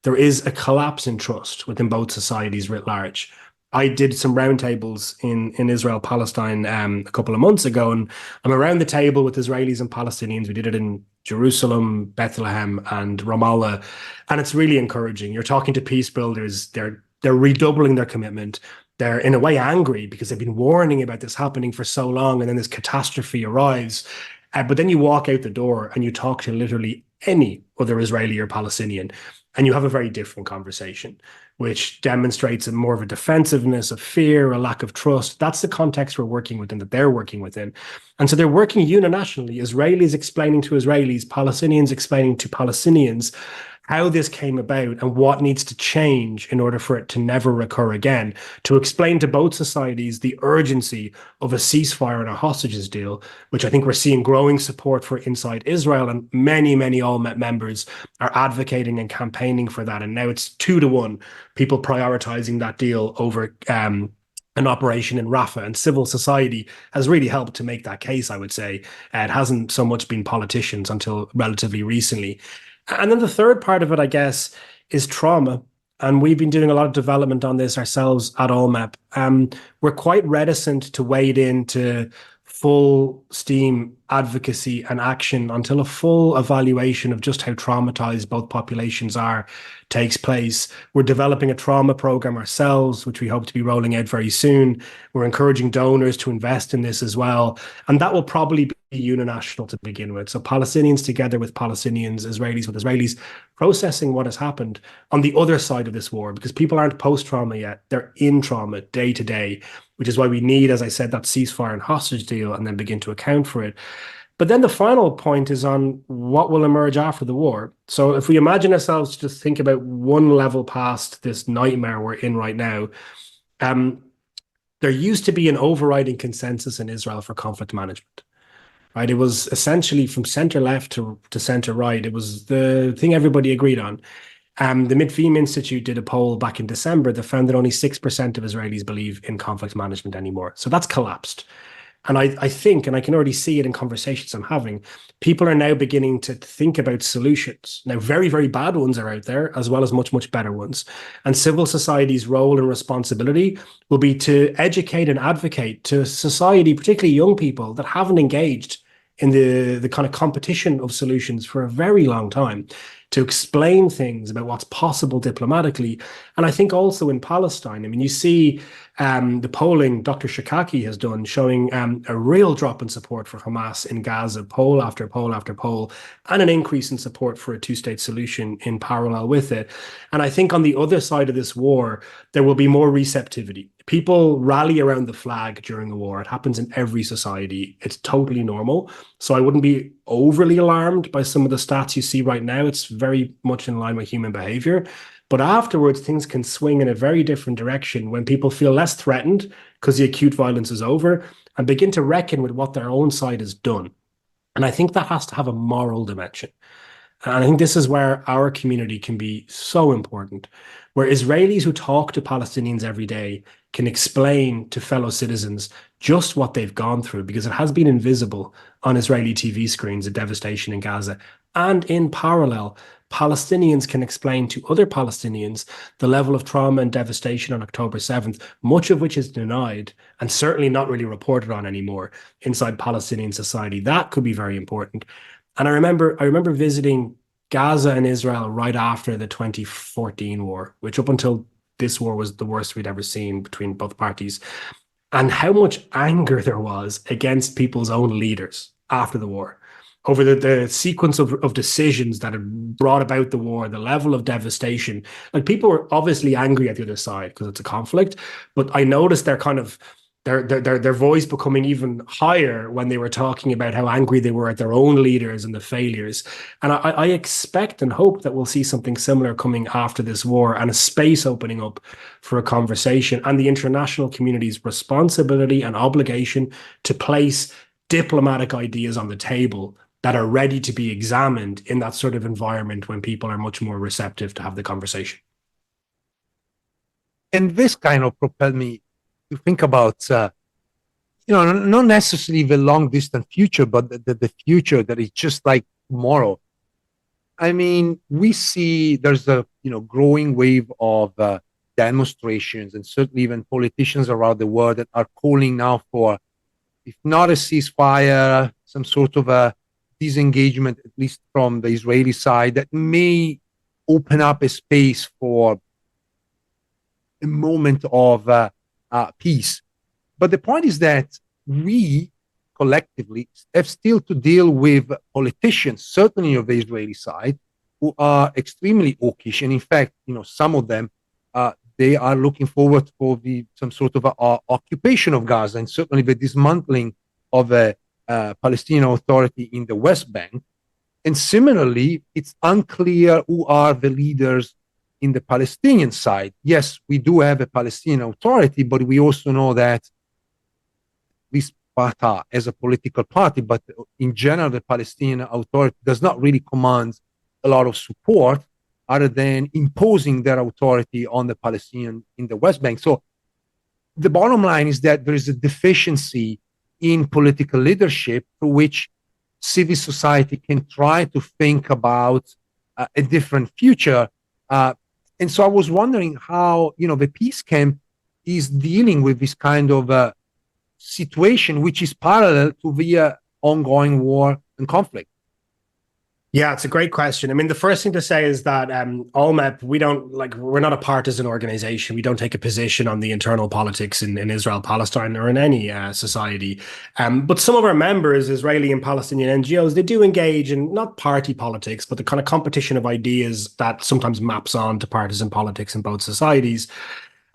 There is a collapse in trust within both societies writ large. I did some roundtables in Israel, Palestine a couple of months ago, and I'm around the table with Israelis and Palestinians. We did it in Jerusalem, Bethlehem, and Ramallah, and it's really encouraging. You're talking to peace builders. They're redoubling their commitment. They're in a way angry because they've been warning about this happening for so long, and then this catastrophe arrives. But then you walk out the door and you talk to literally any other Israeli or Palestinian, and you have a very different conversation, which demonstrates more of a defensiveness, of fear, a lack of trust. That's the context we're working within, that they're working within. And so they're working uninationally, Israelis explaining to Israelis, Palestinians explaining to Palestinians how this came about and what needs to change in order for it to never recur again, to explain to both societies the urgency of a ceasefire and a hostages deal, which I think we're seeing growing support for inside Israel, and many, many ALLMEP members are advocating and campaigning for that. And now it's 2-1, people prioritizing that deal over an operation in Rafah, and civil society has really helped to make that case, I would say. It hasn't so much been politicians until relatively recently. And then the third part of it, I guess, is trauma. And we've been doing a lot of development on this ourselves at ALLMEP. We're quite reticent to wade into full steam advocacy and action until a full evaluation of just how traumatized both populations are takes place. We're developing a trauma program ourselves, which we hope to be rolling out very soon. We're encouraging donors to invest in this as well. And that will probably be uninational to begin with. So Palestinians together with Palestinians, Israelis with Israelis, processing what has happened on the other side of this war, because people aren't post-trauma yet. They're in trauma day to day, which is why we need, as I said, that ceasefire and hostage deal, and then begin to account for it. But then the final point is on what will emerge after the war. So if we imagine ourselves to just think about one level past this nightmare we're in right now, there used to be an overriding consensus in Israel for conflict management. Right? It was essentially from center left to center right. It was the thing everybody agreed on. The Mitvim Institute did a poll back in December that found that only 6% of Israelis believe in conflict management anymore. So that's collapsed. And I think, and I can already see it in conversations I'm having, people are now beginning to think about solutions. Now, very, very bad ones are out there, as well as much, much better ones. And civil society's role and responsibility will be to educate and advocate to society, particularly young people that haven't engaged in the kind of competition of solutions for a very long time, to explain things about what's possible diplomatically. And I think also in Palestine, I mean, you see the polling Dr. Shikaki has done showing a real drop in support for Hamas in Gaza, poll after poll after poll, and an increase in support for a two-state solution in parallel with it. And I think on the other side of this war, there will be more receptivity. People rally around the flag during a war. It happens in every society. It's totally normal. So I wouldn't be overly alarmed by some of the stats you see right now. It's very much in line with human behavior. But afterwards, things can swing in a very different direction when people feel less threatened because the acute violence is over and begin to reckon with what their own side has done. And I think that has to have a moral dimension. And I think this is where our community can be so important, where Israelis who talk to Palestinians every day can explain to fellow citizens just what they've gone through, because it has been invisible on Israeli TV screens, the devastation in Gaza. And in parallel, Palestinians can explain to other Palestinians the level of trauma and devastation on October 7th, much of which is denied and certainly not really reported on anymore inside Palestinian society. That could be very important. And I remember visiting Gaza and Israel right after the 2014 war, which up until this war was the worst we'd ever seen between both parties, and how much anger there was against people's own leaders after the war over the sequence of decisions that had brought about the war, the level of devastation. Like, people were obviously angry at the other side because it's a conflict, but I noticed their kind of their voice becoming even higher when they were talking about how angry they were at their own leaders and the failures. And I expect and hope that we'll see something similar coming after this war, and a space opening up for a conversation, and the international community's responsibility and obligation to place diplomatic ideas on the table that are ready to be examined in that sort of environment when people are much more receptive to have the conversation. And this kind of propelled me to think about, not necessarily the long distant future, but the future that is just like tomorrow. I mean, we see there's a growing wave of demonstrations, and certainly even politicians around the world that are calling now for, if not a ceasefire, some sort of a disengagement, at least from the Israeli side, that may open up a space for a moment of peace. But the point is that we collectively have still to deal with politicians, certainly of the Israeli side, who are extremely hawkish. And in fact, some of them, they are looking forward for some sort of occupation of Gaza, and certainly the dismantling of a Palestinian Authority in the West Bank. And similarly, it's unclear who are the leaders in the Palestinian side. Yes, we do have a Palestinian Authority, but we also know that this Fatah as a political party, but in general, the Palestinian Authority does not really command a lot of support other than imposing their authority on the Palestinian in the West Bank. So the bottom line is that there is a deficiency in political leadership for which civil society can try to think about a different future. And so I was wondering how, the peace camp is dealing with this kind of situation, which is parallel to the ongoing war and conflict. Yeah, it's a great question. I mean, the first thing to say is that ALLMEP, we're not a partisan organization. We don't take a position on the internal politics in Israel, Palestine, or in any society. But some of our members, Israeli and Palestinian NGOs, they do engage in not party politics, but the kind of competition of ideas that sometimes maps on to partisan politics in both societies.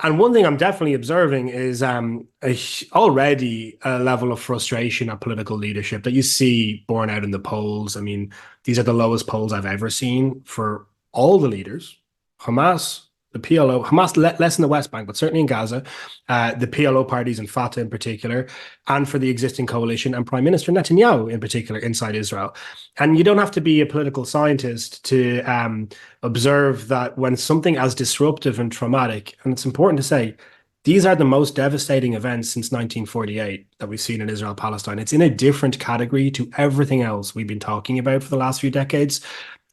And one thing I'm definitely observing is already a level of frustration at political leadership that you see borne out in the polls. I mean, these are the lowest polls I've ever seen for all the leaders. Hamas, the PLO, Hamas less in the West Bank, but certainly in Gaza, the PLO parties and Fatah in particular, and for the existing coalition and Prime Minister Netanyahu in particular inside Israel. And you don't have to be a political scientist to observe that when something as disruptive and traumatic, and it's important to say, these are the most devastating events since 1948 that we've seen in Israel, Palestine. It's in a different category to everything else we've been talking about for the last few decades.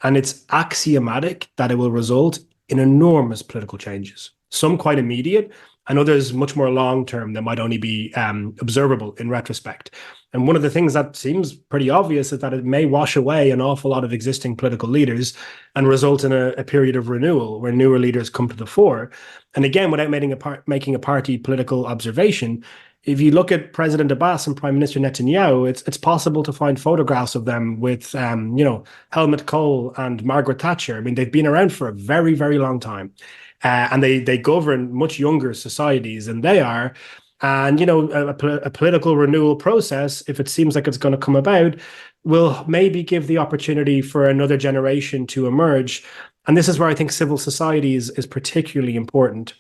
And it's axiomatic that it will result in enormous political changes, some quite immediate and others much more long-term that might only be observable in retrospect. And one of the things that seems pretty obvious is that it may wash away an awful lot of existing political leaders and result in a period of renewal where newer leaders come to the fore. And again, without making a party political observation, if you look at President Abbas and Prime Minister Netanyahu, it's possible to find photographs of them with, Helmut Kohl and Margaret Thatcher. I mean, they've been around for a very, very long time, and they govern much younger societies than they are. And, a political renewal process, if it seems like it's going to come about, will maybe give the opportunity for another generation to emerge. And this is where I think civil society is particularly important.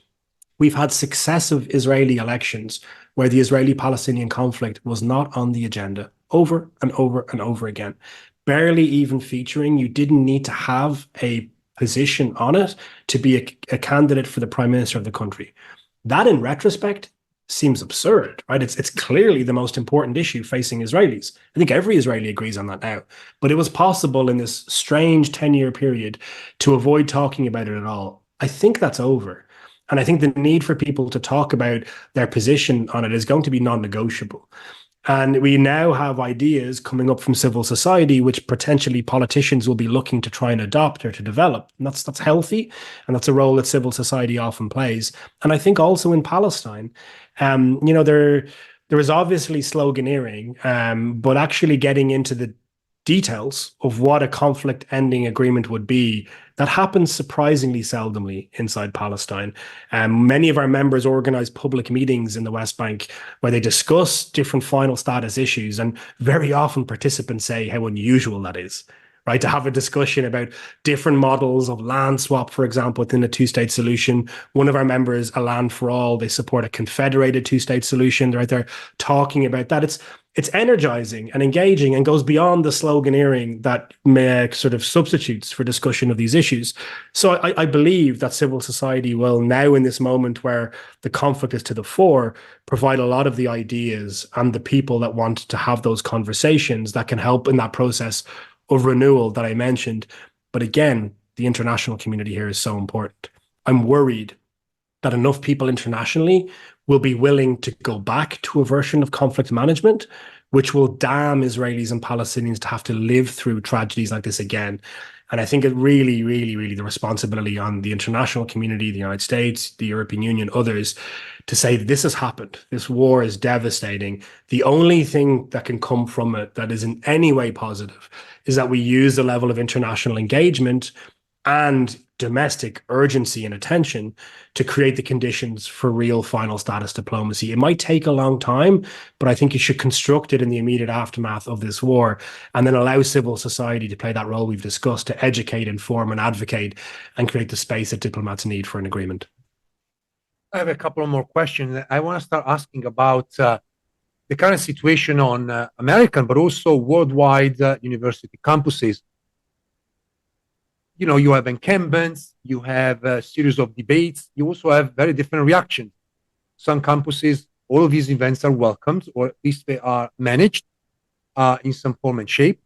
We've had successive Israeli elections where the Israeli-Palestinian conflict was not on the agenda over and over and over again, barely even featuring. You didn't need to have a position on it to be a candidate for the prime minister of the country. That, in retrospect, seems absurd, right? It's clearly the most important issue facing Israelis. I think every Israeli agrees on that now. But it was possible in this strange 10-year period to avoid talking about it at all. I think that's over. And I think the need for people to talk about their position on it is going to be non-negotiable. And we now have ideas coming up from civil society, which potentially politicians will be looking to try and adopt or to develop. And that's healthy. And that's a role that civil society often plays. And I think also in Palestine, there is obviously sloganeering, but actually getting into the details of what a conflict ending agreement would be, that happens surprisingly seldomly inside Palestine. Many of our members organize public meetings in the West Bank where they discuss different final status issues, and very often participants say how unusual that is, right? To have a discussion about different models of land swap, for example, within a two-state solution. One of our members, A Land for All, they support a confederated two-state solution. They're right there talking about that. It's energizing and engaging and goes beyond the sloganeering that sort of substitutes for discussion of these issues. So I believe that civil society will now, in this moment where the conflict is to the fore, provide a lot of the ideas and the people that want to have those conversations that can help in that process of renewal that I mentioned. But again, the international community here is so important. I'm worried that enough people internationally will be willing to go back to a version of conflict management, which will damn Israelis and Palestinians to have to live through tragedies like this again. And I think it really, really, really the responsibility on the international community, the United States, the European Union, others, to say this has happened. This war is devastating. The only thing that can come from it that is in any way positive is that we use the level of international engagement and domestic urgency and attention to create the conditions for real final status diplomacy. It might take a long time, but I think you should construct it in the immediate aftermath of this war and then allow civil society to play that role we've discussed to educate, inform, and advocate and create the space that diplomats need for an agreement. I have a couple of more questions. I want to start asking about the current situation on American, but also worldwide university campuses. You know, you have encampments, you have a series of debates, you also have very different reactions. Some campuses, all of these events are welcomed, or at least they are managed in some form and shape.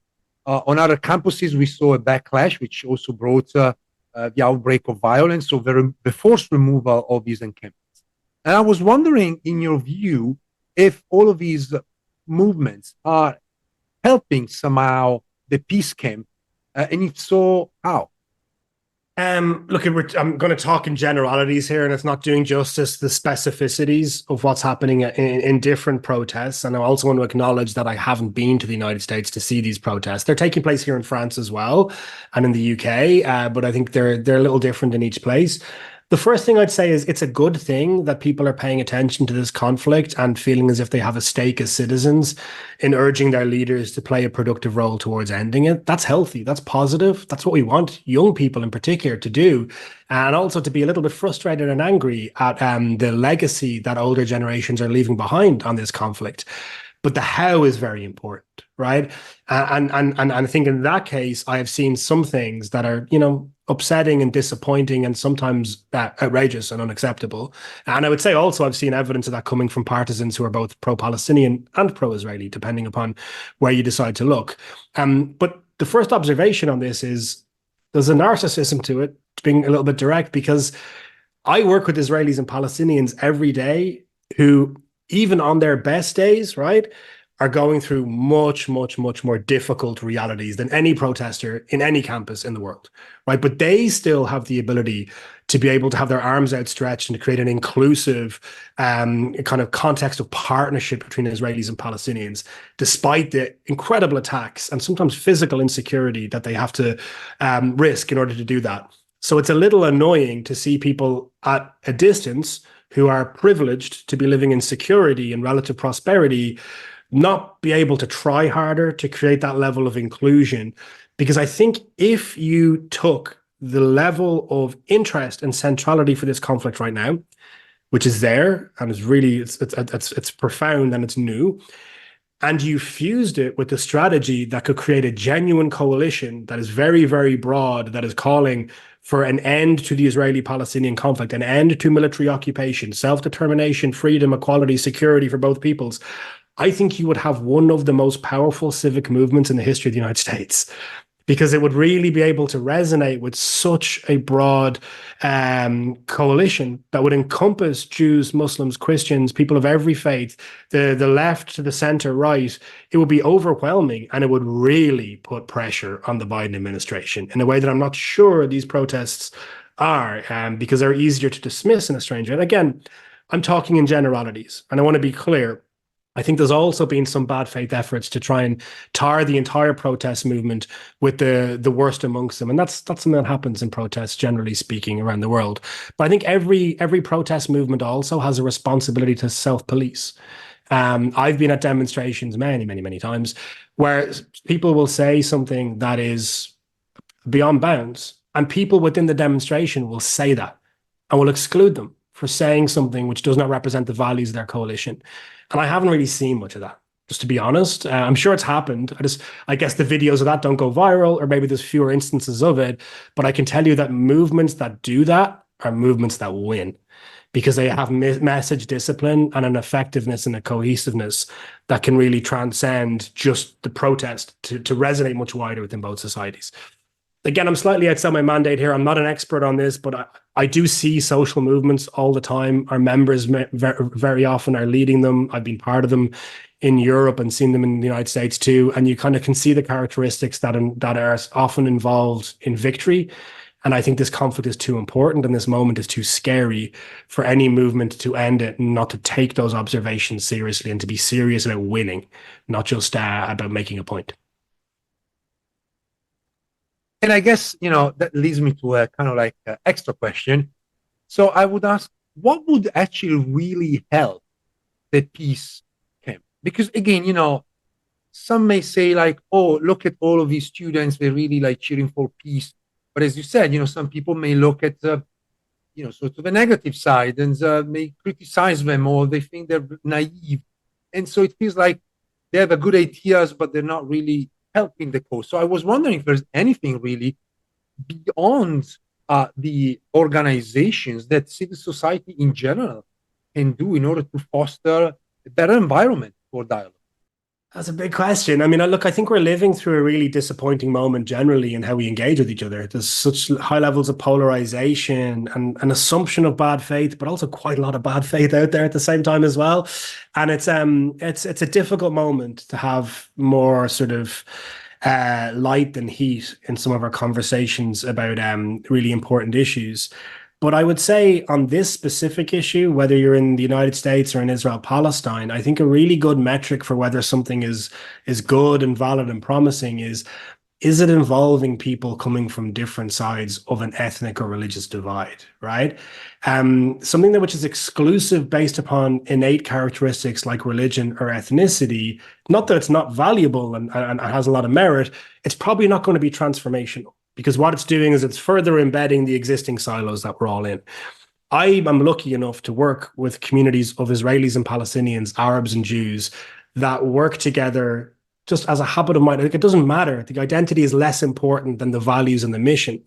On other campuses, we saw a backlash, which also brought the outbreak of violence, so the forced removal of these encampments. And I was wondering, in your view, if all of these movements are helping somehow the peace camp, and if so, how? Look, I'm going to talk in generalities here, and it's not doing justice to the specificities of what's happening in different protests. And I also want to acknowledge that I haven't been to the United States to see these protests. They're taking place here in France as well, and in the UK, but I think they're a little different in each place. The first thing I'd say is it's a good thing that people are paying attention to this conflict and feeling as if they have a stake as citizens in urging their leaders to play a productive role towards ending it. That's healthy. That's positive. That's what we want young people in particular to do. And also to be a little bit frustrated and angry at the legacy that older generations are leaving behind on this conflict. But the how is very important, right? And I think in that case, I have seen some things that are, upsetting and disappointing and sometimes outrageous and unacceptable. And I would say also I've seen evidence of that coming from partisans who are both pro-Palestinian and pro-Israeli, depending upon where you decide to look. But the first observation on this is there's a narcissism to it, being a little bit direct, because I work with Israelis and Palestinians every day who, even on their best days, right, are going through much, much, much more difficult realities than any protester in any campus in the world, right? But they still have the ability to be able to have their arms outstretched and to create an inclusive kind of context of partnership between Israelis and Palestinians, despite the incredible attacks and sometimes physical insecurity that they have to risk in order to do that. So it's a little annoying to see people at a distance who are privileged to be living in security and relative prosperity not be able to try harder to create that level of inclusion. Because I think if you took the level of interest and centrality for this conflict right now, which is there and is really, it's profound and it's new, and you fused it with the strategy that could create a genuine coalition that is very, very broad, that is calling for an end to the Israeli-Palestinian conflict, an end to military occupation, self-determination, freedom, equality, security for both peoples, I think you would have one of the most powerful civic movements in the history of the United States, because it would really be able to resonate with such a broad coalition that would encompass Jews, Muslims, Christians, people of every faith, the left to the center, right. It would be overwhelming, and it would really put pressure on the Biden administration in a way that I'm not sure these protests are, because they're easier to dismiss in a stranger. And again, I'm talking in generalities, and I want to be clear. I think there's also been some bad faith efforts to try and tar the entire protest movement with the worst amongst them. And that's something that happens in protests, generally speaking, around the world. But I think every protest movement also has a responsibility to self-police. I've been at demonstrations many, many, many times where people will say something that is beyond bounds, and people within the demonstration will say that and will exclude them for saying something which does not represent the values of their coalition. And I haven't really seen much of that, just to be honest. I'm sure it's happened. I guess the videos of that don't go viral, or maybe there's fewer instances of it. But I can tell you that movements that do that are movements that win, because they have message discipline and an effectiveness and a cohesiveness that can really transcend just the protest to resonate much wider within both societies. Again, I'm slightly outside my mandate here. I'm not an expert on this, but I do see social movements all the time. Our members very often are leading them. I've been part of them in Europe and seen them in the United States too. And you kind of can see the characteristics that are often involved in victory. And I think this conflict is too important, and this moment is too scary for any movement to end it, and not to take those observations seriously, and to be serious about winning, not just about making a point. And I guess, that leads me to a kind of like extra question. So I would ask, what would actually really help the peace camp? Because again, some may say like, oh, look at all of these students, they're really like cheering for peace. But as you said, some people may look at sort of the negative side and may criticize them, or they think they're naive. And so it feels like they have a good ideas, but they're not really helping the cause. So I was wondering if there's anything really beyond the organizations that civil society in general can do in order to foster a better environment for dialogue. That's a big question. I mean, look, I think we're living through a really disappointing moment generally in how we engage with each other. There's such high levels of polarization and an assumption of bad faith, but also quite a lot of bad faith out there at the same time as well. And it's a difficult moment to have more sort of light than heat in some of our conversations about really important issues. But I would say on this specific issue, whether you're in the United States or in Israel, Palestine, I think a really good metric for whether something is good and valid and promising is it involving people coming from different sides of an ethnic or religious divide, right? Something that which is exclusive based upon innate characteristics like religion or ethnicity, not that it's not valuable and has a lot of merit, it's probably not going to be transformational. Because what it's doing is it's further embedding the existing silos that we're all in. I am lucky enough to work with communities of Israelis and Palestinians, Arabs and Jews that work together just as a habit of mind. Like, it doesn't matter. The identity is less important than the values and the mission.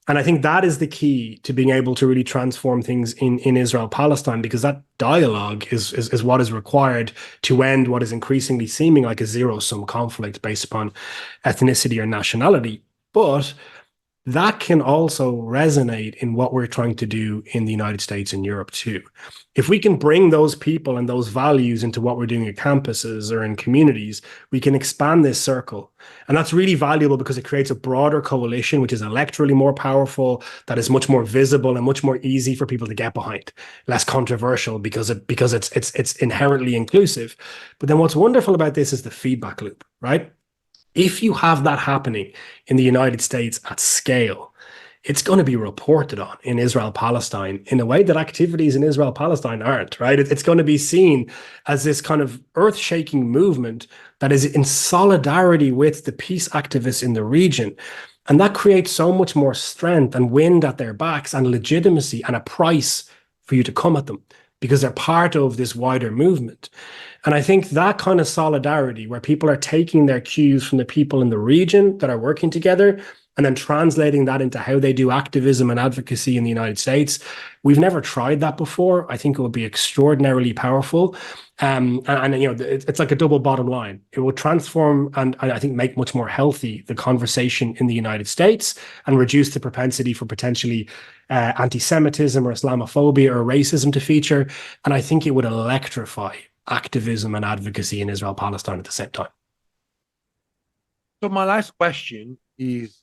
And I think that is the key to being able to really transform things in Israel, Palestine, because that dialogue is what is required to end what is increasingly seeming like a zero-sum conflict based upon ethnicity or nationality. But that can also resonate in what we're trying to do in the United States and Europe too. If we can bring those people and those values into what we're doing at campuses or in communities, we can expand this circle. And that's really valuable because it creates a broader coalition, which is electorally more powerful, that is much more visible and much more easy for people to get behind, less controversial because it's inherently inclusive. But then what's wonderful about this is the feedback loop, right? If you have that happening in the United States at scale, it's going to be reported on in Israel, Palestine in a way that activities in Israel, Palestine aren't, right? It's going to be seen as this kind of earth-shaking movement that is in solidarity with the peace activists in the region. And that creates so much more strength and wind at their backs and legitimacy and a price for you to come at them because they're part of this wider movement. And I think that kind of solidarity where people are taking their cues from the people in the region that are working together and then translating that into how they do activism and advocacy in the United States. We've never tried that before. I think it would be extraordinarily powerful. It's like a double bottom line. It will transform and I think make much more healthy the conversation in the United States and reduce the propensity for potentially anti-Semitism or Islamophobia or racism to feature. And I think it would electrify activism and advocacy in Israel, Palestine at the same time. So my last question is,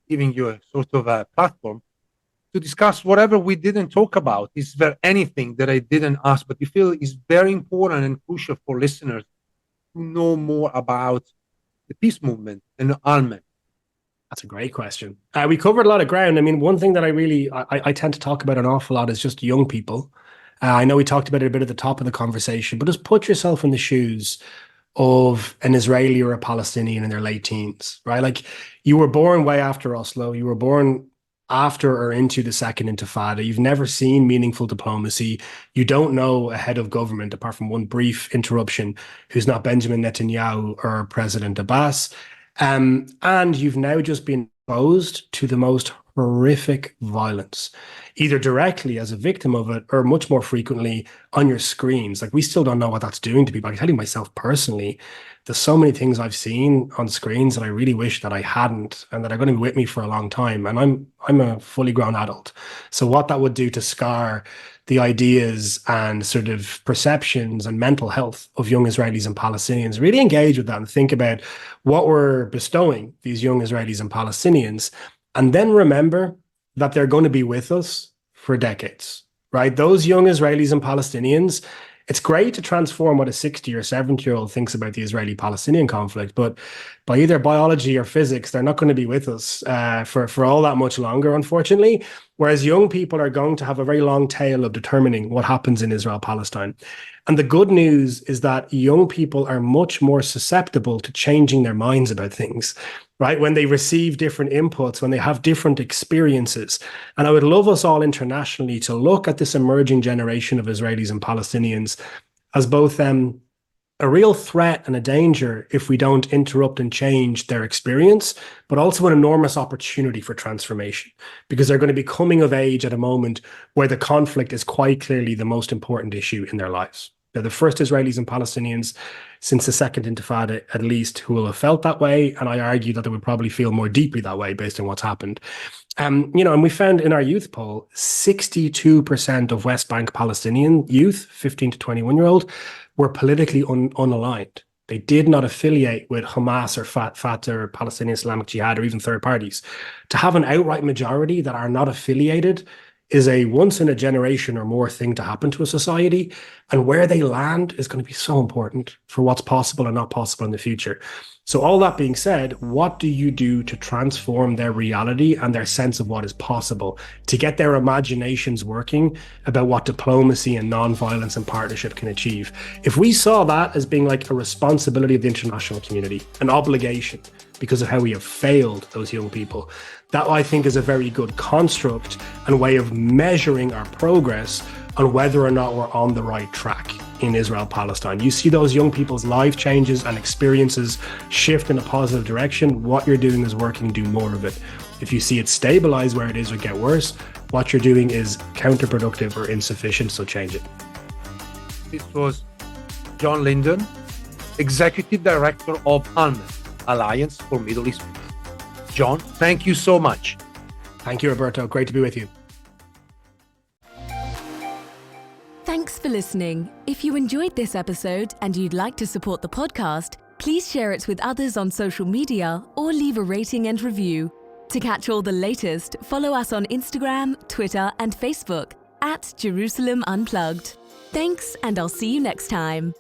giving you a sort of a platform to discuss whatever we didn't talk about. Is there anything that I didn't ask, but you feel is very important and crucial for listeners to know more about the peace movement and ALLMEP? That's a great question. We covered a lot of ground. I mean, one thing that I tend to talk about an awful lot is just young people. I know we talked about it a bit at the top of the conversation, but just put yourself in the shoes of an Israeli or a Palestinian in their late teens, right? Like, you were born way after Oslo. You were born after or into the Second Intifada. You've never seen meaningful diplomacy. You don't know a head of government, apart from one brief interruption, who's not Benjamin Netanyahu or President Abbas. And you've now just been exposed to the most horrific violence, either directly as a victim of it or much more frequently on your screens. Like, we still don't know what that's doing to people. I can tell you myself personally, there's so many things I've seen on screens that I really wish that I hadn't and that are going to be with me for a long time. And I'm a fully grown adult. So what that would do to scar the ideas and sort of perceptions and mental health of young Israelis and Palestinians, really engage with that and think about what we're bestowing these young Israelis and Palestinians. And then remember that they're going to be with us for decades, right? Those young Israelis and Palestinians, It's great to transform what a 60 or 70-year-old thinks about the Israeli-Palestinian conflict, but by either biology or physics, they're not going to be with us for all that much longer, unfortunately. Whereas young people are going to have a very long tail of determining what happens in Israel-Palestine. And the good news is that young people are much more susceptible to changing their minds about things, right? When they receive different inputs, when they have different experiences. And I would love us all internationally to look at this emerging generation of Israelis and Palestinians as both a real threat and a danger if we don't interrupt and change their experience, but also an enormous opportunity for transformation, because they're going to be coming of age at a moment where the conflict is quite clearly the most important issue in their lives. They're the first Israelis and Palestinians since the Second Intifada, at least, who will have felt that way. And I argue that they would probably feel more deeply that way based on what's happened. And we found in our youth poll, 62% of West Bank Palestinian youth, 15 to 21-year-old, were politically unaligned. They did not affiliate with Hamas or Fatah or Palestinian Islamic Jihad or even third parties. To have an outright majority that are not affiliated is a once in a generation or more thing to happen to a society. And where they land is going to be so important for what's possible and not possible in the future. So all that being said, what do you do to transform their reality and their sense of what is possible, to get their imaginations working about what diplomacy and nonviolence and partnership can achieve? If we saw that as being like a responsibility of the international community, an obligation because of how we have failed those young people, that I think is a very good construct and way of measuring our progress on whether or not we're on the right track in Israel-Palestine. You see those young people's life changes and experiences shift in a positive direction. What you're doing is working, do more of it. If you see it stabilize where it is or get worse, what you're doing is counterproductive or insufficient, so change it. This was John Lynden, Executive Director of ALLMEP, Alliance for Middle East Peace. John, thank you so much. Thank you, Roberto. Great to be with you. Thanks for listening. If you enjoyed this episode and you'd like to support the podcast, please share it with others on social media or leave a rating and review. To catch all the latest, follow us on Instagram, Twitter, and Facebook @Jerusalem Unplugged. Thanks, and I'll see you next time.